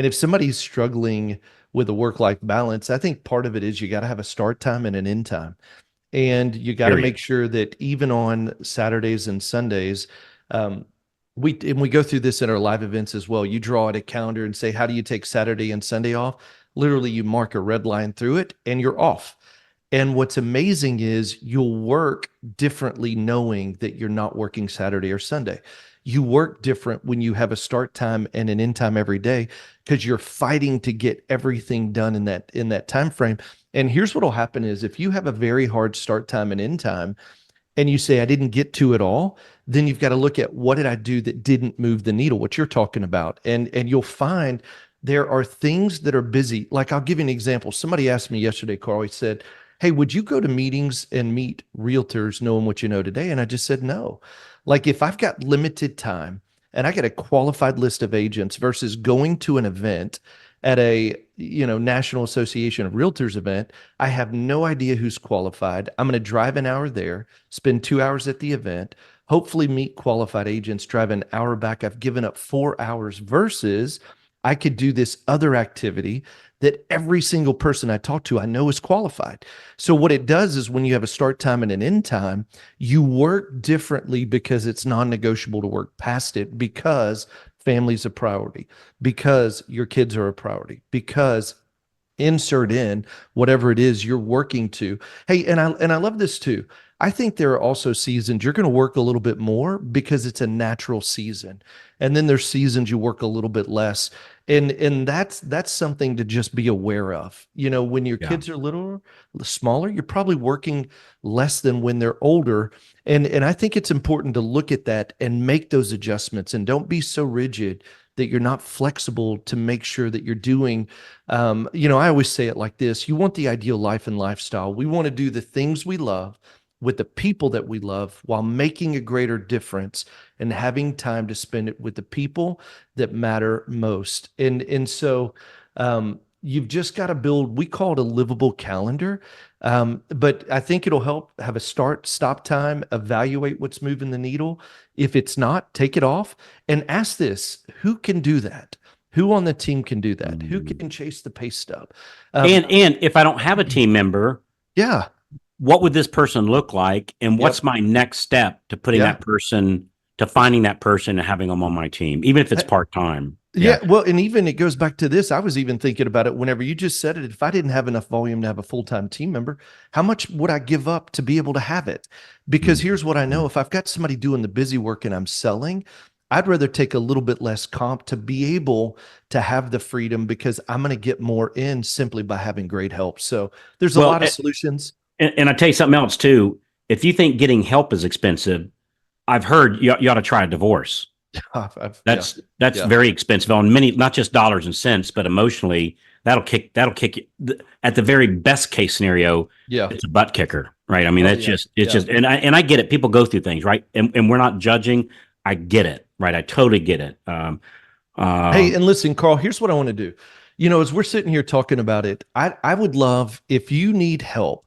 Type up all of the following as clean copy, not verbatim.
And if somebody's struggling with a work-life balance, I think part of it is you got to have a start time and an end time. And you got to Period. make sure that even on Saturdays and Sundays, um, we go through this in our live events as well. You draw out a calendar and say, how do you take Saturday and Sunday off? Literally, you mark a red line through it and you're off. And what's amazing is you'll work differently knowing that you're not working Saturday or Sunday. You work different when you have a start time and an end time every day because you're fighting to get everything done in that time frame. And here's what will happen is if you have a very hard start time and end time, and you say I didn't get to it all, then you've got to look at what did I do that didn't move the needle, what you're talking about. And you'll find there are things that are busy. Like I'll give you an example. Somebody asked me yesterday, Carl, he said, "Hey, would you go to meetings and meet realtors knowing what you know today?" And I just said no. Like if I've got limited time and I get a qualified list of agents versus going to an event at a National Association of Realtors event, I have no idea who's qualified. I'm going to drive an hour there, spend 2 hours at the event, hopefully meet qualified agents, drive an hour back. I've given up 4 hours versus I could do this other activity that every single person I talk to I know is qualified. So what it does is when you have a start time and an end time, you work differently because it's non-negotiable to work past it because family's a priority, because your kids are a priority, because insert in whatever it is you're working to. Hey, and I love this too. I think there are also seasons you're going to work a little bit more because it's a natural season. And then there's seasons you work a little bit less. And that's something to just be aware of. When your Yeah. kids are little smaller, you're probably working less than when they're older. And I think it's important to look at that and make those adjustments and don't be so rigid that you're not flexible to make sure that you're doing I always say it like this: you want the ideal life and lifestyle. We want to do the things we love with the people that we love while making a greater difference and having time to spend it with the people that matter most. And so you've just got to build, we call it a livable calendar. But I think it'll help have a start, stop time, evaluate what's moving the needle. If it's not, take it off and ask this: who can do that? Who on the team can do that? Who Mm. can chase the pay stub? And if I don't have a team member, Yeah. what would this person look like? And what's Yep. my next step to putting Yeah. that person, to finding that person and having them on my team, even if it's part time? Yeah, Yeah. well, and even it goes back to this. I was even thinking about it whenever you just said it. If I didn't have enough volume to have a full-time team member, how much would I give up to be able to have it? Because here's what I know. If I've got somebody doing the busy work and I'm selling, I'd rather take a little bit less comp to be able to have the freedom because I'm going to get more in simply by having great help. So there's a Well, lot of solutions. and I tell you something else too. If you think getting help is expensive, I've heard you ought to try a divorce. Yeah, That's yeah. very expensive on many, not just dollars and cents, but emotionally. That'll kick you. At the very best case scenario, Yeah. it's a butt kicker, right? I mean, Oh, that's yeah. just it's Yeah. just, and I get it. People go through things, right? And we're not judging. I get it, right? I totally get it. Hey, Um, and listen, Carl, here's what I want to do. As we're sitting here talking about it, I would love if you need help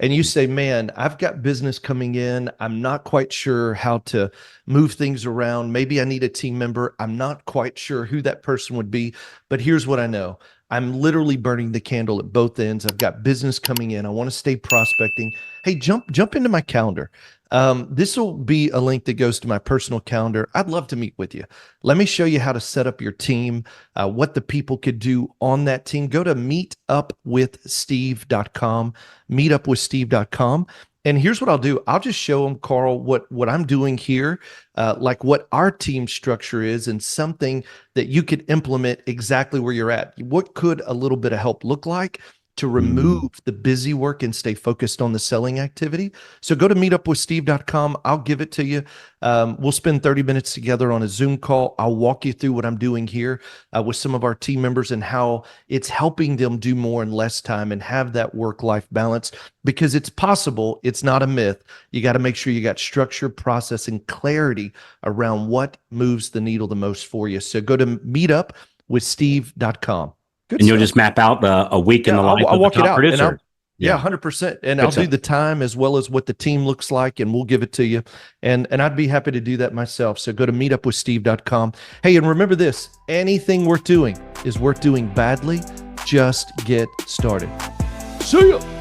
and you say, man, I've got business coming in. I'm not quite sure how to move things around. Maybe I need a team member. I'm not quite sure who that person would be, but here's what I know. I'm literally burning the candle at both ends. I've got business coming in. I want to stay prospecting. Hey, jump into my calendar. This will be a link that goes to my personal calendar. I'd love to meet with you. Let me show you how to set up your team, what the people could do on that team. Go to meetupwithsteve.com, meetupwithsteve.com. And here's what I'll do. I'll just show them, Carl, what I'm doing here, like what our team structure is and something that you could implement exactly where you're at. What could a little bit of help look like to remove the busy work and stay focused on the selling activity? So go to meetupwithsteve.com. I'll give it to you. We'll spend 30 minutes together on a Zoom call. I'll walk you through what I'm doing here with some of our team members and how it's helping them do more in less time and have that work-life balance because it's possible. It's not a myth. You got to make sure you got structure, process, and clarity around what moves the needle the most for you. So go to meetupwithsteve.com. Good and you'll stuff. just map out a week in Yeah, the I'll, life I'll of the walk it top out and producer. yeah, Yeah, 100%. And I'll good do stuff. the time as well as what the team looks like, and we'll give it to you. And I'd be happy to do that myself. So go to meetupwithsteve.com. Hey, and remember this: anything worth doing is worth doing badly, just get started. See ya.